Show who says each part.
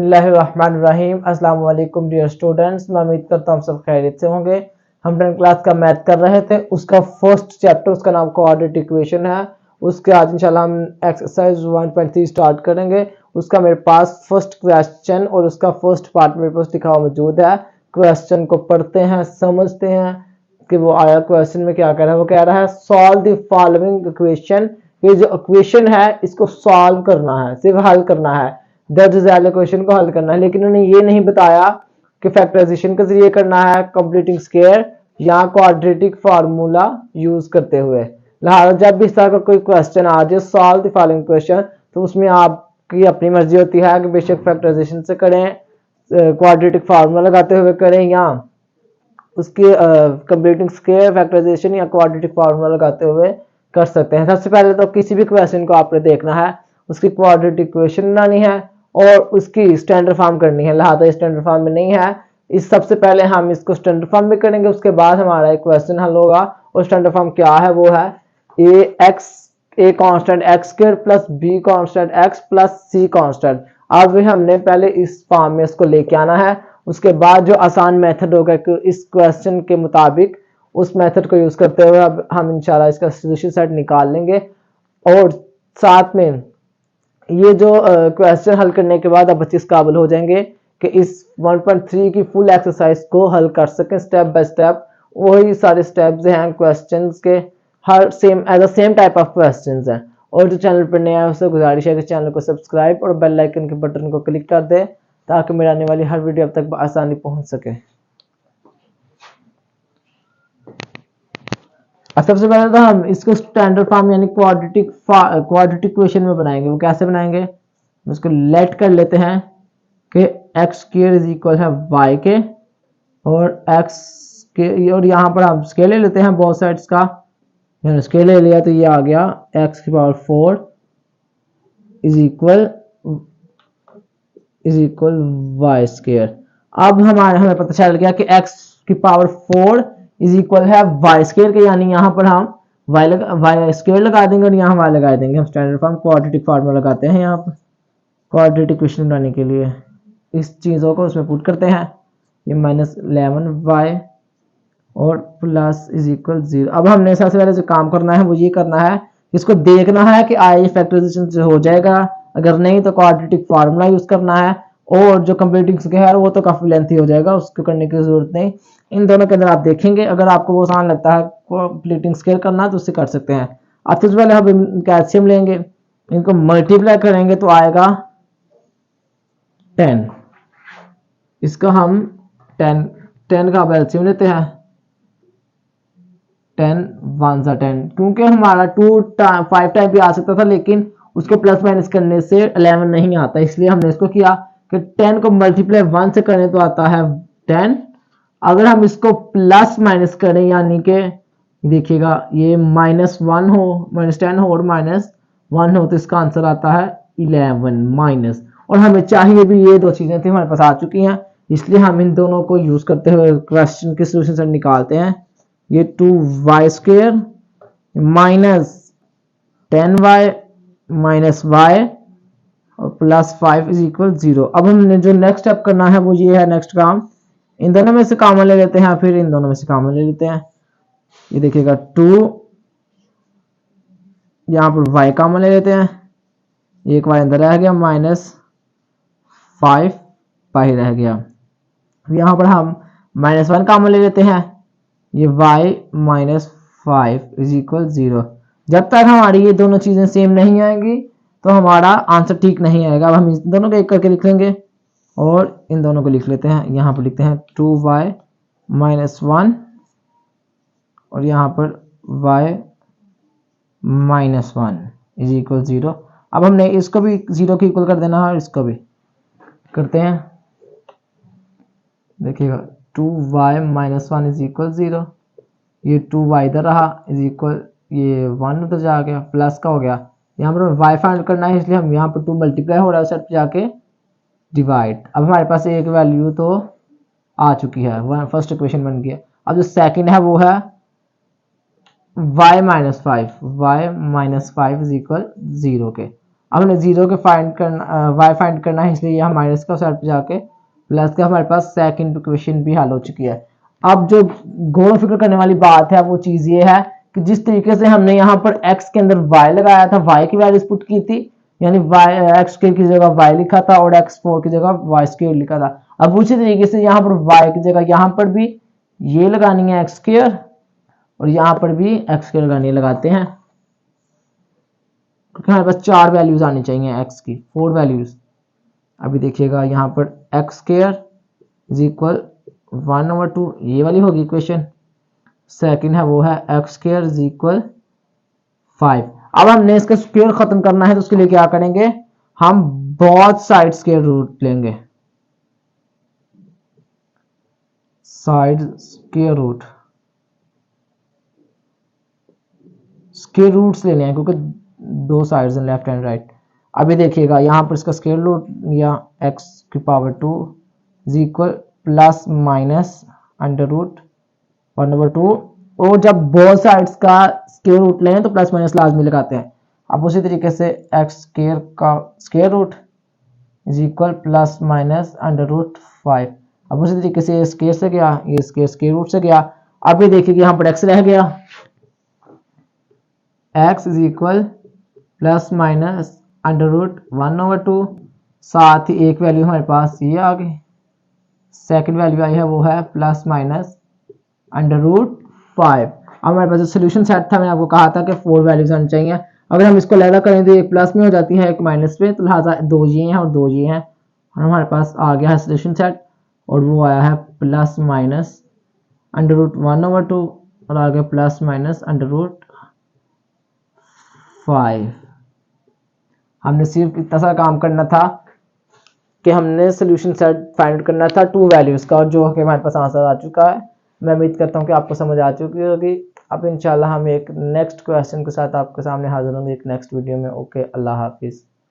Speaker 1: बिस्मिल्लाहिर्रहमानिर्रहीम। अस्सलाम वालेकुम डियर स्टूडेंट्स, मैं उम्मीद करता हूँ आप सब खैरियत से होंगे। हम 10th क्लास का मैथ कर रहे थे, उसका फर्स्ट चैप्टर, उसका नाम कोऑर्डिनेट इक्वेशन है। उसके आज इंशाल्लाह हम एक्सरसाइज 1.3 स्टार्ट करेंगे। उसका मेरे पास फर्स्ट क्वेश्चन और उसका फर्स्ट पार्ट मेरे पास लिखा हुआ मौजूद है। क्वेश्चन को पढ़ते हैं, समझते हैं कि वो आया क्वेश्चन में क्या कह रहा है। वो कह रहा है सॉल्व द फॉलोइंग इक्वेशन। ये जो इक्वेशन है इसको सॉल्व करना है, सिर्फ हल करना है। दर्ज झैल इक्वेशन को हल करना है, लेकिन उन्होंने ये नहीं बताया कि फैक्टराइजेशन के जरिए करना है, कंप्लीटिंग स्क्वायर या क्वाड्रेटिक फार्मूला यूज करते हुए। लिहाजा जब भी इस तरह का कोई क्वेश्चन आ जाए सॉल्व द फॉलोइंग क्वेश्चन, तो उसमें आपकी अपनी मर्जी होती है कि बेशक फैक्टराइजेशन से करें, क्वाड्रेटिक फार्मूला लगाते हुए करें, या उसकी कंप्लीटिंग स्क्वायर फैक्टराइजेशन या क्वाड्रेटिक फार्मूला लगाते हुए कर सकते हैं। सबसे पहले तो किसी भी क्वेश्चन को आपने देखना है, उसकी क्वाड्रेटिक इक्वेशन बनानी है और उसकी स्टैंडर्ड फॉर्म करनी है। लिहाजा स्टैंडर्ड फॉर्म में नहीं है, इस सबसे पहले हम इसको स्टैंडर्ड फॉर्म में करेंगे, उसके बाद हमारा एक क्वेश्चन हल होगा। और स्टैंडर्ड फॉर्म क्या है, वो है a constant x square plus b constant x plus c constant. अब हमने पहले इस फॉर्म में इसको लेके आना है, उसके बाद जो आसान मेथड होगा इस क्वेश्चन के मुताबिक उस मेथड को यूज करते हुए अब हम इंशाल्लाह इसका सॉल्यूशन सेट निकाल लेंगे। और साथ में ये जो क्वेश्चन हल करने के बाद आप बच्चे इस काबिल हो जाएंगे कि इस 1.3 की फुल एक्सरसाइज को हल कर सकें स्टेप बाय स्टेप। वही सारे स्टेप्स हैं क्वेश्चंस के, हर same as a same type of questions हैं। और जो चैनल पर नया है उससे गुजारिश है कि चैनल को सब्सक्राइब और बेल आइकन के बटन को क्लिक कर दे ताकि मेरे आने वाली हर वीडियो अब तक आसानी पहुंच सके। सबसे पहले तो हम इसको स्टैंडर्ड फॉर्म यानी क्वाड्रेटिक इक्वेशन में बनाएंगे। वो कैसे बनाएंगे, इसको लेट कर लेते हैं कि एक्स स्क्वायर इज इक्वल है वाई के, और एक्स के, और यहाँ पर हम स्केल ले लेते हैं बोथ साइड्स का। स्केल ले लिया तो ये आ गया एक्स की power 4 is equal y square. अब हमें पता चल गया कि एक्स की पावर 4 इज इक्वल है वाई स्क्वायर के, यानी यहाँ पर हम वाई स्क्वायर लगा देंगे और यहाँ वाई लगा देंगे। हम स्टैंडर्ड फॉर्म क्वाड्रेटिक फार्मूला लगाते हैं यहाँ पर क्वाड्रेटिक इक्वेशन बनाने के लिए। इस चीज़ों को उसमें पुट करते हैं, ये -11y और प्लस इज इक्वल 0। अब हमने सबसे पहले जो काम करना है वो ये करना है, इसको देखना है कि आई फैक्टराइजेशन से हो जाएगा, अगर नहीं तो क्वाड्रेटिक फार्मूला यूज करना है। और जो कंप्लीटिंग स्क्वायर है वो तो काफी लेंथी हो जाएगा, उसको करने की जरूरत नहीं। इन दोनों के अंदर आप देखेंगे, अगर आपको वो आसान लगता है कंप्लीटिंग स्क्वायर करना तो उससे कर सकते हैं। अब सबसे पहले हम कैल्शियम लेंगे, इनको मल्टीप्लाई करेंगे तो आएगा 10। इसका हम 10 का एलसीएम लेते हैं, 10 1 सा 10, क्योंकि हमारा 5 टाइम भी आ सकता था लेकिन उसको प्लस माइनस करने से 11 नहीं आता, इसलिए हमने इसको किया कि 10 को मल्टीप्लाई 1 से करें तो आता है 10। अगर हम इसको प्लस माइनस करें यानी कि देखिएगा ये -1 हो, -10 हो और -1 हो, तो इसका आंसर आता है 11 माइनस। और हमें चाहिए भी ये दो चीजें थी, हमारे पास आ चुकी हैं, इसलिए हम इन दोनों को यूज करते हुए क्वेश्चन के सॉल्यूशन से निकालते हैं। ये 2y square -10y minus y और प्लस 5 इज इक्वल 0। अब हमने जो नेक्स्ट स्टेप करना है वो ये है, नेक्स्ट काम इन दोनों में से कॉमन ले लेते हैं, फिर इन दोनों में से कॉमन ले लेते हैं। ये देखिएगा 2, यहाँ पर y कॉमन ले लेते हैं, एक y अंदर रह गया, -5 बाहर रह गया। यहाँ पर हम -1 कॉमन ले लेते हैं, ये y -5 इज इक्वल 0। जब तक हमारी ये दोनों चीजें सेम नहीं आएंगी तो हमारा आंसर ठीक नहीं आएगा। अब हम इन दोनों को एक करके लिख लेंगे और इन दोनों को लिख लेते हैं। यहाँ पर लिखते हैं 2y -1 और यहाँ पर y -1 इज इक्वल 0। अब हमने इसको भी 0 के इक्वल कर देना है और इसको भी करते हैं। देखिएगा 2y -1 इज इक्वल 0, ये 2y इधर रहा इज इक्वल, ये 1 उधर जा गया, प्लस का हो गया। यहाँ पर y फाइंड करना है, इसलिए हम यहाँ पर 2 मल्टीप्लाई हो रहा है, सेट पे जाके डिवाइड। अब हमारे पास एक वैल्यू तो आ चुकी है, फर्स्ट इक्वेशन बन गया। अब जो सेकंड है वो है y -5 इज इक्वल 0 के। अब हमें जीरो के फाइंड करना वाई फाइंड करना है, इसलिए यहाँ माइनस का साइड पे जाके प्लस का हमारे पास सेकंड इक्वेशन भी हल हो चुकी है। अब जो गौर फिक्र करने वाली बात है वो चीज ये है कि जिस तरीके से हमने यहाँ पर x के अंदर y लगाया था, y की वैल्यू पुट की थी, यानी x स्क्वायर की जगह y लिखा था और x4 की जगह y स्क्वायर लिखा था। अब उसी तरीके से यहाँ पर y की जगह यहाँ पर भी ये लगानी है x स्क्वायर और यहाँ पर भी x स्क्वायर लगानी लगाते हैं, क्योंकि हमारे पास 4 वैल्यूज आनी चाहिए x की, 4 वैल्यूज। अभी देखिएगा यहाँ पर x स्क्वायर इज इक्वल 1/2, ये वाली होगी इक्वेशन। सेकंड है वो है x स्क्वायर इज इक्वल 5। अब हमने इसका स्क्वायर खत्म करना है तो उसके लिए क्या करेंगे, हम बोथ साइड स्क्वायर रूट लेंगे, side square root, square roots लेने हैं क्योंकि दो साइड्स हैं लेफ्ट एंड राइट। अभी देखिएगा यहाँ पर इसका स्क्वायर रूट या x की power 2 is equal plus minus under root 1/2, और जब बोथ साइड्स का स्क्वायर रूट लें तो प्लस माइनस लाजमी लगाते हैं। अब उसी तरीके से x स्क्वायर का square root is equal plus minus under root 5। अब उसी तरीके से ये स्क्वायर से गया, ये स्क्वायर रूट से गया। अब ये देखिए यहाँ पर x रह गया, x is equal plus minus under root 1/2, साथ ही एक वैल्यू हमारे पास ये आ गई, सेकंड वैल्यू आई है वो है प्लस माइनस अंडर रूट 5। अब हमारे पास जो सोल्यूशन सेट था, मैंने आपको कहा था कि 4 वैल्यूज आनी चाहिए। अगर हम इसको अलग करें तो एक प्लस में हो जाती है एक माइनस में, तो लिहाजा 2 ये हैं और 2 ये हैं, और हमारे पास आ गया है सोल्यूशन सेट, और वो आया है प्लस माइनस अंडर रूट 1/2 और आ गया प्लस माइनस अंडर रूट 5। हमने सिर्फ इतना सा काम करना था कि हमने सोल्यूशन सेट फाइंड करना था 2 वैल्यूज का, और जो कि हमारे पास आंसर आ चुका है। मैं उम्मीद करता हूँ कि आपको समझ आ चुकी होगी। अब इंशाल्लाह हम एक नेक्स्ट क्वेश्चन के साथ आपके सामने हाजिर होंगे एक नेक्स्ट वीडियो में। ओके, अल्लाह हाफिज़।